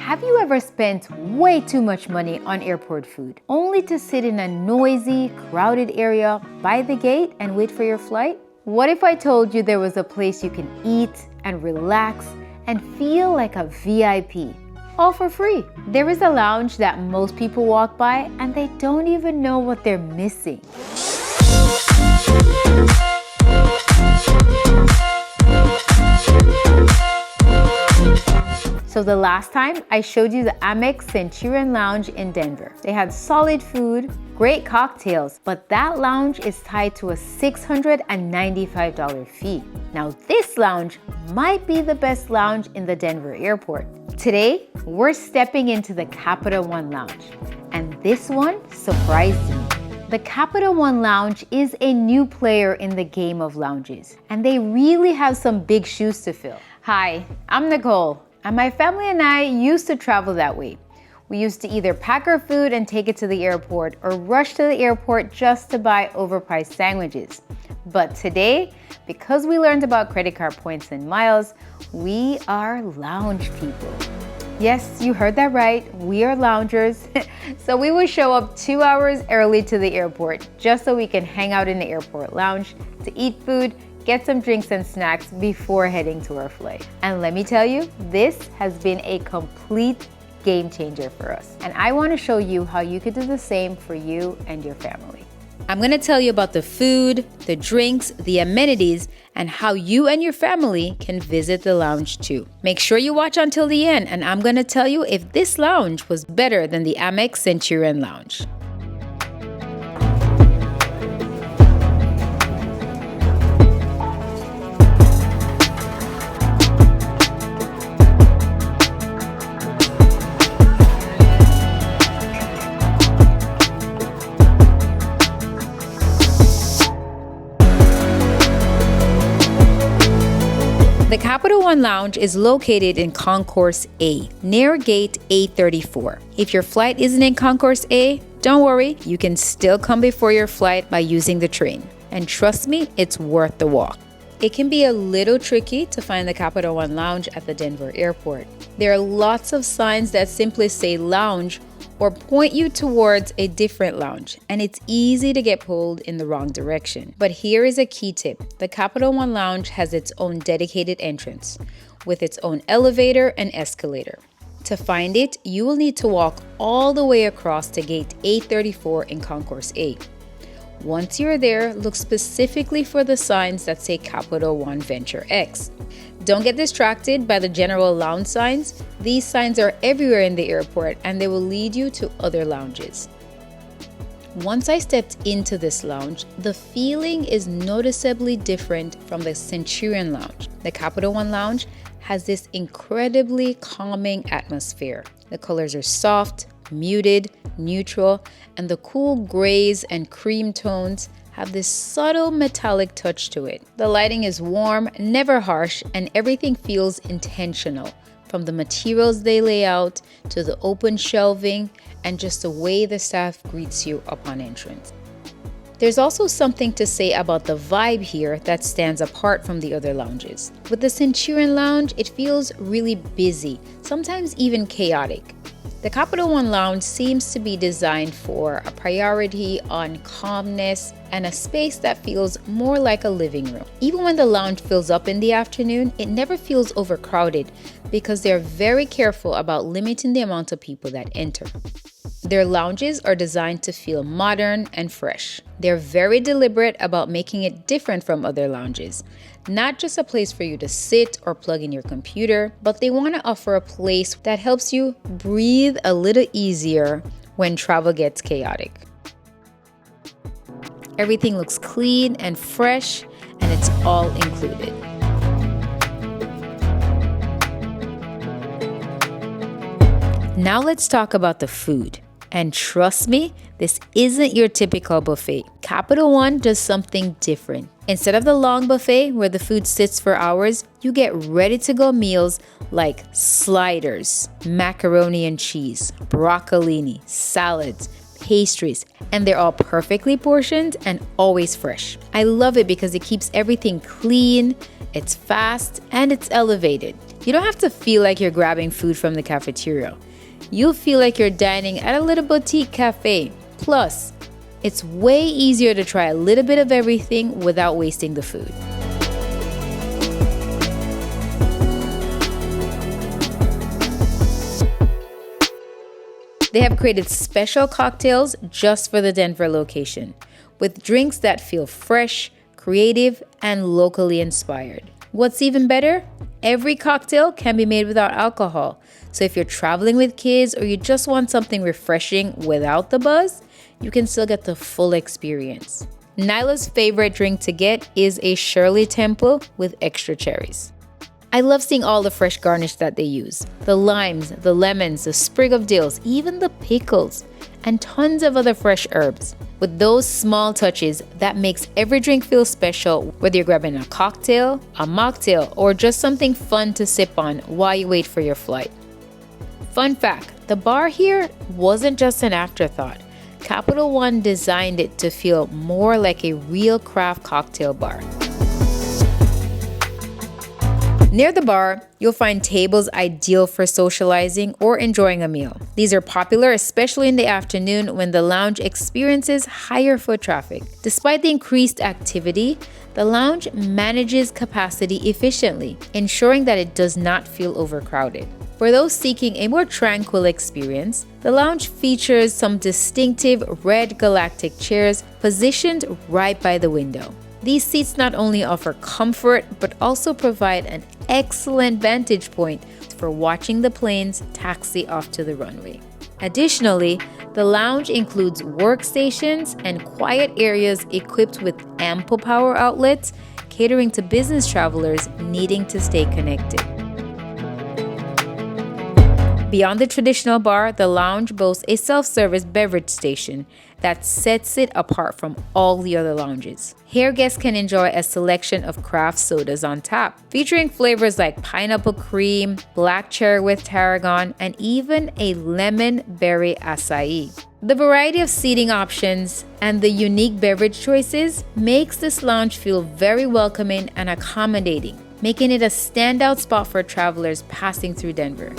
Have you ever spent way too much money on airport food, only to sit in a noisy, crowded area by the gate and wait for your flight? What if I told you there was a place you can eat and relax and feel like a VIP, all for free? There is a lounge that most people walk by and they don't even know what they're missing. So the last time I showed you the Amex Centurion Lounge in Denver. They had solid food, great cocktails, but that lounge is tied to a $695 fee. Now this lounge might be the best lounge in the Denver airport. Today, we're stepping into the Capital One Lounge, and this one surprised me. The Capital One Lounge is a new player in the game of lounges, and they really have some big shoes to fill. Hi, I'm Nicole. And my family and I used to travel that way. We used to either pack our food and take it to the airport or rush to the airport just to buy overpriced sandwiches. But today, because we learned about credit card points and miles, we are lounge people. Yes, you heard that right. We are loungers. So we will show up 2 hours early to the airport just so we can hang out in the airport lounge to eat food, get some drinks and snacks before heading to our flight. And let me tell you, this has been a complete game changer for us. And I want to show you how you could do the same for you and your family. I'm going to tell you about the food, the drinks, the amenities, and how you and your family can visit the lounge too. Make sure you watch until the end, and I'm going to tell you if this lounge was better than the Amex Centurion Lounge. The Capital One Lounge is located in Concourse A, near gate A34. If your flight isn't in Concourse A, don't worry, you can still come before your flight by using the train. And trust me, it's worth the walk. It can be a little tricky to find the Capital One Lounge at the Denver airport. There are lots of signs that simply say lounge or point you towards a different lounge, and it's easy to get pulled in the wrong direction. But here is a key tip. The Capital One Lounge has its own dedicated entrance with its own elevator and escalator. To find it, you will need to walk all the way across to gate A34 in Concourse A. Once you're there, look specifically for the signs that say Capital One Venture X. Don't get distracted by the general lounge signs. These signs are everywhere in the airport and they will lead you to other lounges. Once I stepped into this lounge, the feeling is noticeably different from the Centurion Lounge. The Capital One Lounge has this incredibly calming atmosphere. The colors are soft, muted, neutral, and the cool grays and cream tones have this subtle metallic touch to it. The lighting is warm, never harsh, and everything feels intentional, from the materials they lay out to the open shelving and just the way the staff greets you upon entrance. There's also something to say about the vibe here that stands apart from the other lounges. With the Centurion Lounge, it feels really busy, sometimes even chaotic. The Capital One Lounge seems to be designed for a priority on calmness and a space that feels more like a living room. Even when the lounge fills up in the afternoon, it never feels overcrowded because they're very careful about limiting the amount of people that enter. Their lounges are designed to feel modern and fresh. They're very deliberate about making it different from other lounges. Not just a place for you to sit or plug in your computer, but they want to offer a place that helps you breathe a little easier when travel gets chaotic. Everything looks clean and fresh, and it's all included. Now let's talk about the food. And trust me, this isn't your typical buffet. Capital One does something different. Instead of the long buffet where the food sits for hours, you get ready-to-go meals like sliders, macaroni and cheese, broccolini, salads, pastries, and they're all perfectly portioned and always fresh. I love it because it keeps everything clean, it's fast, and it's elevated. You don't have to feel like you're grabbing food from the cafeteria. You'll feel like you're dining at a little boutique cafe. Plus, it's way easier to try a little bit of everything without wasting the food. They have created special cocktails just for the Denver location, with drinks that feel fresh, creative, and locally inspired. What's even better? Every cocktail can be made without alcohol. So if you're traveling with kids or you just want something refreshing without the buzz, you can still get the full experience. Nyla's favorite drink to get is a Shirley Temple with extra cherries. I love seeing all the fresh garnish that they use. The limes, the lemons, the sprig of dills, even the pickles, and tons of other fresh herbs. With those small touches, that makes every drink feel special, whether you're grabbing a cocktail, a mocktail, or just something fun to sip on while you wait for your flight. Fun fact, the bar here wasn't just an afterthought. Capital One designed it to feel more like a real craft cocktail bar. Near the bar, you'll find tables ideal for socializing or enjoying a meal. These are popular, especially in the afternoon when the lounge experiences higher foot traffic. Despite the increased activity, the lounge manages capacity efficiently, ensuring that it does not feel overcrowded. For those seeking a more tranquil experience, the lounge features some distinctive red galactic chairs positioned right by the window. These seats not only offer comfort, but also provide an excellent vantage point for watching the planes taxi off to the runway. Additionally, the lounge includes workstations and quiet areas equipped with ample power outlets, catering to business travelers needing to stay connected. Beyond the traditional bar, the lounge boasts a self-service beverage station that sets it apart from all the other lounges. Here, guests can enjoy a selection of craft sodas on tap, featuring flavors like pineapple cream, black cherry with tarragon, and even a lemon berry acai. The variety of seating options and the unique beverage choices makes this lounge feel very welcoming and accommodating, making it a standout spot for travelers passing through Denver.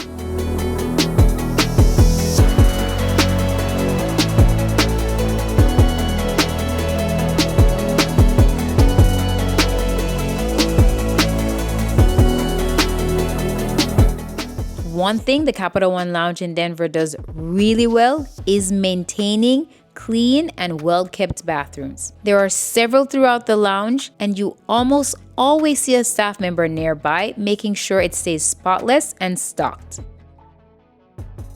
One thing the Capital One Lounge in Denver does really well is maintaining clean and well-kept bathrooms. There are several throughout the lounge, and you almost always see a staff member nearby making sure it stays spotless and stocked.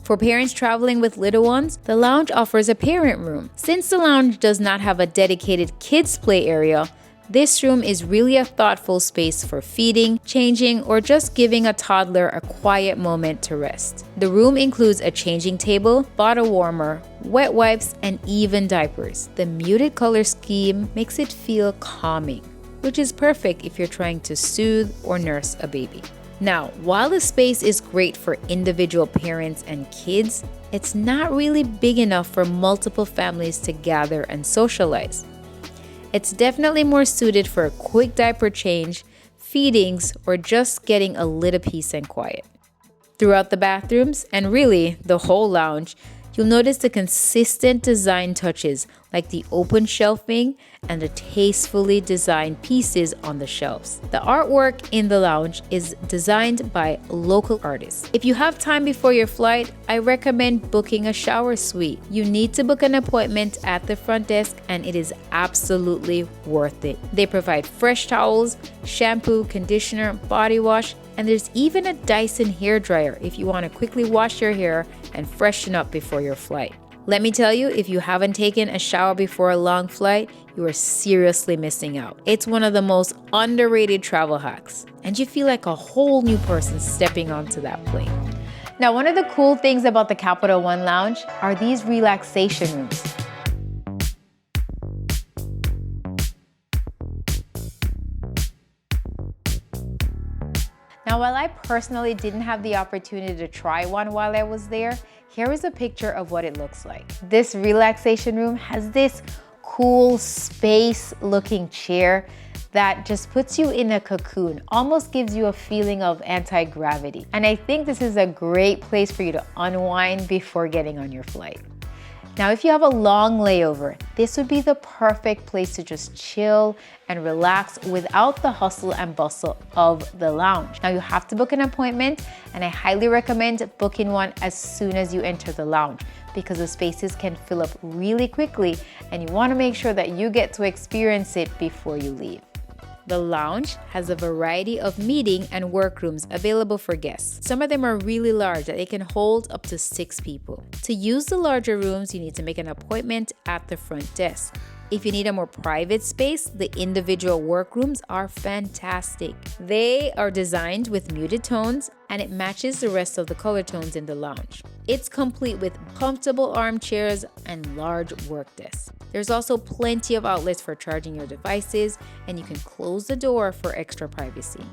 For parents traveling with little ones, the lounge offers a parent room. Since the lounge does not have a dedicated kids' play area, this room is really a thoughtful space for feeding, changing, or just giving a toddler a quiet moment to rest. The room includes a changing table, bottle warmer, wet wipes, and even diapers. The muted color scheme makes it feel calming, which is perfect if you're trying to soothe or nurse a baby. Now, while the space is great for individual parents and kids, it's not really big enough for multiple families to gather and socialize. It's definitely more suited for a quick diaper change, feedings, or just getting a little peace and quiet. Throughout the bathrooms, and really the whole lounge, you'll notice the consistent design touches like the open shelving and the tastefully designed pieces on the shelves. The artwork in the lounge is designed by local artists. If you have time before your flight, I recommend booking a shower suite. You need to book an appointment at the front desk, and it is absolutely worth it. They provide fresh towels, shampoo, conditioner, body wash, and there's even a Dyson hairdryer if you want to quickly wash your hair and freshen up before your flight. Let me tell you, if you haven't taken a shower before a long flight, you are seriously missing out. It's one of the most underrated travel hacks, and you feel like a whole new person stepping onto that plane. Now, one of the cool things about the Capital One Lounge are these relaxation rooms. Now, while I personally didn't have the opportunity to try one while I was there, here is a picture of what it looks like. This relaxation room has this cool space-looking chair that just puts you in a cocoon, almost gives you a feeling of anti-gravity. And I think this is a great place for you to unwind before getting on your flight. Now, if you have a long layover, this would be the perfect place to just chill and relax without the hustle and bustle of the lounge. Now, you have to book an appointment, and I highly recommend booking one as soon as you enter the lounge because the spaces can fill up really quickly, and you want to make sure that you get to experience it before you leave. The lounge has a variety of meeting and work rooms available for guests. Some of them are really large that they can hold up to 6 people. To use the larger rooms, you need to make an appointment at the front desk. If you need a more private space, the individual workrooms are fantastic. They are designed with muted tones and it matches the rest of the color tones in the lounge. It's complete with comfortable armchairs and large work desks. There's also plenty of outlets for charging your devices, and you can close the door for extra privacy.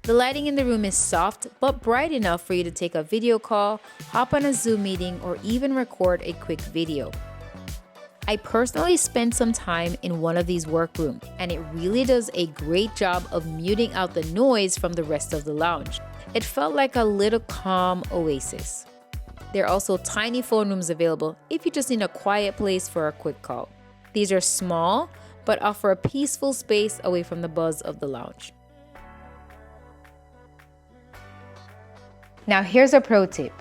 The lighting in the room is soft but bright enough for you to take a video call, hop on a Zoom meeting, or even record a quick video. I personally spent some time in one of these workrooms, and it really does a great job of muting out the noise from the rest of the lounge. It felt like a little calm oasis. There are also tiny phone rooms available if you just need a quiet place for a quick call. These are small, but offer a peaceful space away from the buzz of the lounge. Now here's a pro tip.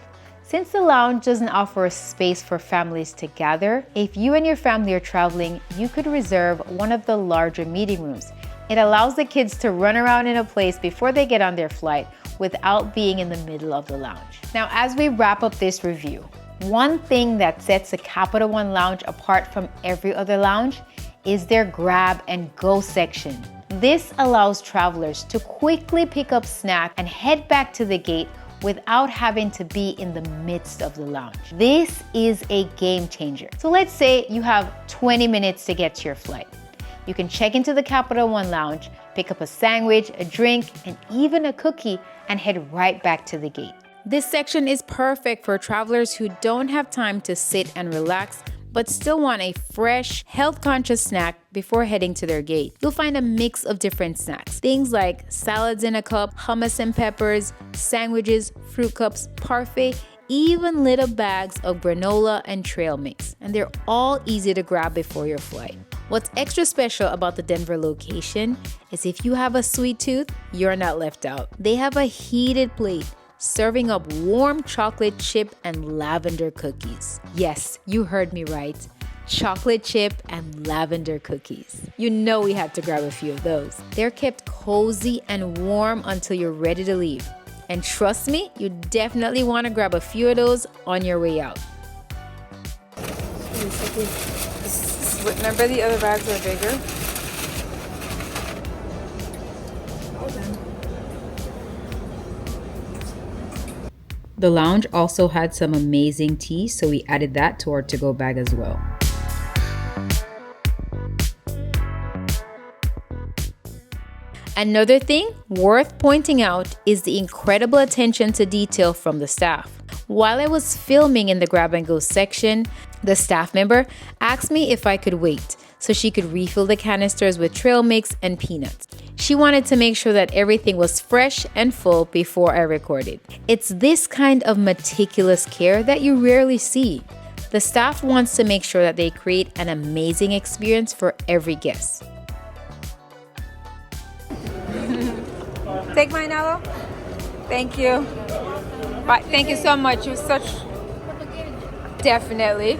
Since the lounge doesn't offer a space for families to gather, if you and your family are traveling, you could reserve one of the larger meeting rooms. It allows the kids to run around in a place before they get on their flight without being in the middle of the lounge. Now, as we wrap up this review, one thing that sets the Capital One Lounge apart from every other lounge is their grab and go section. This allows travelers to quickly pick up snacks and head back to the gate without having to be in the midst of the lounge. This is a game changer. So let's say you have 20 minutes to get to your flight. You can check into the Capital One Lounge, pick up a sandwich, a drink, and even a cookie, and head right back to the gate. This section is perfect for travelers who don't have time to sit and relax, but still want a fresh, health-conscious snack before heading to their gate. You'll find a mix of different snacks. Things like salads in a cup, hummus and peppers, sandwiches, fruit cups, parfait, even little bags of granola and trail mix. And they're all easy to grab before your flight. What's extra special about the Denver location is if you have a sweet tooth, you're not left out. They have a heated plate serving up warm chocolate chip and lavender cookies. Yes, you heard me right. Chocolate chip and lavender cookies. You know we had to grab a few of those. They're kept cozy and warm until you're ready to leave. And trust me, you definitely want to grab a few of those on your way out. Remember the other bags are bigger? The lounge also had some amazing tea, so we added that to our to-go bag as well. Another thing worth pointing out is the incredible attention to detail from the staff. While I was filming in the grab and go section, the staff member asked me if I could wait so she could refill the canisters with trail mix and peanuts. She wanted to make sure that everything was fresh and full before I recorded. It's this kind of meticulous care that you rarely see. The staff wants to make sure that they create an amazing experience for every guest. Take mine, Alo. Thank you. Bye. Thank you so much. You're such... Definitely.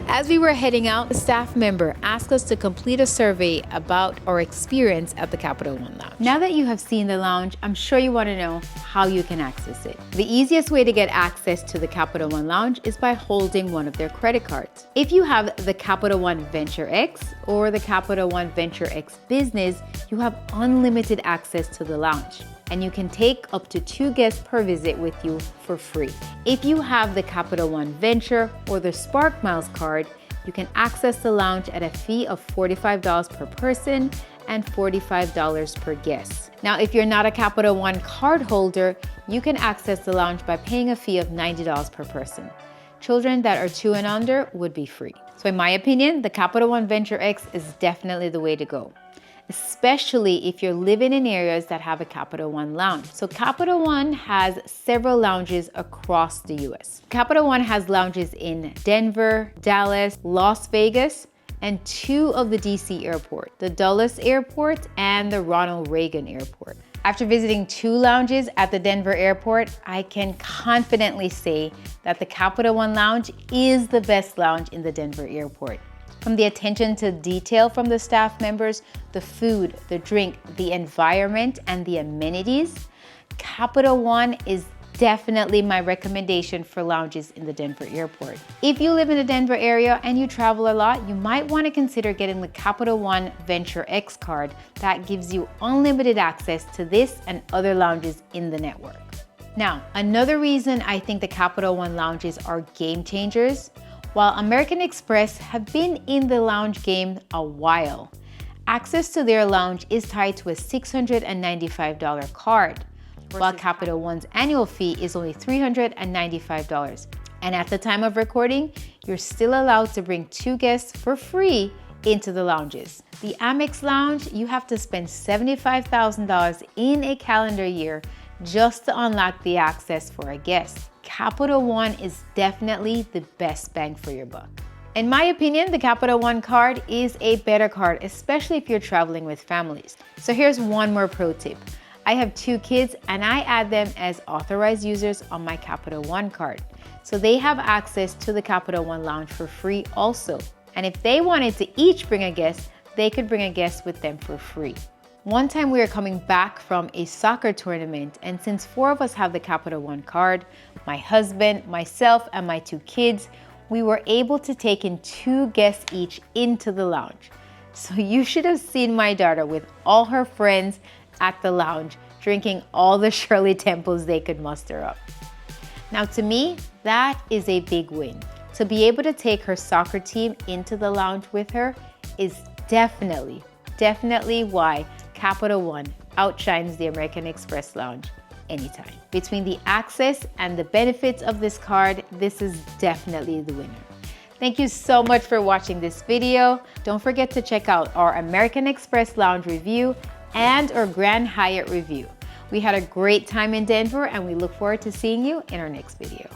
As we were heading out, a staff member asked us to complete a survey about our experience at the Capital One Lounge. Now that you have seen the lounge, I'm sure you want to know how you can access it. The easiest way to get access to the Capital One Lounge is by holding one of their credit cards. If you have the Capital One Venture X or the Capital One Venture X Business, you have unlimited access to the lounge, and you can take up to 2 guests per visit with you for free. If you have the Capital One Venture or the Spark Miles card, you can access the lounge at a fee of $45 per person and $45 per guest. Now, if you're not a Capital One card holder, you can access the lounge by paying a fee of $90 per person. Children that are 2 and under would be free. So in my opinion, the Capital One Venture X is definitely the way to go, especially if you're living in areas that have a Capital One lounge. So Capital One has several lounges across the US. Capital One has lounges in Denver, Dallas, Las Vegas, and 2 of the DC airport, the Dulles Airport and the Ronald Reagan Airport. After visiting 2 lounges at the Denver airport, I can confidently say that the Capital One Lounge is the best lounge in the Denver airport. From the attention to detail from the staff members, the food, the drink, the environment, and the amenities, Capital One is definitely my recommendation for lounges in the Denver airport. If you live in the Denver area and you travel a lot, you might want to consider getting the Capital One Venture X card that gives you unlimited access to this and other lounges in the network. Now, another reason I think the Capital One lounges are game changers, while American Express have been in the lounge game a while, access to their lounge is tied to a $695 card, while Capital One's annual fee is only $395. And at the time of recording, you're still allowed to bring 2 guests for free into the lounges. The Amex lounge, you have to spend $75,000 in a calendar year just to unlock the access for a guest. Capital One is definitely the best bang for your buck. In my opinion, the Capital One card is a better card, especially if you're traveling with families. So here's one more pro tip. I have 2 kids and I add them as authorized users on my Capital One card. So they have access to the Capital One Lounge for free also. And if they wanted to each bring a guest, they could bring a guest with them for free. One time we were coming back from a soccer tournament, and since 4 of us have the Capital One card, my husband, myself, and my 2 kids, we were able to take in 2 guests each into the lounge. So you should have seen my daughter with all her friends at the lounge, drinking all the Shirley Temples they could muster up. Now to me, that is a big win. To be able to take her soccer team into the lounge with her is definitely why Capital One outshines the American Express Lounge anytime. Between the access and the benefits of this card, this is definitely the winner. Thank you so much for watching this video. Don't forget to check out our American Express Lounge review and our Grand Hyatt review. We had a great time in Denver and we look forward to seeing you in our next video.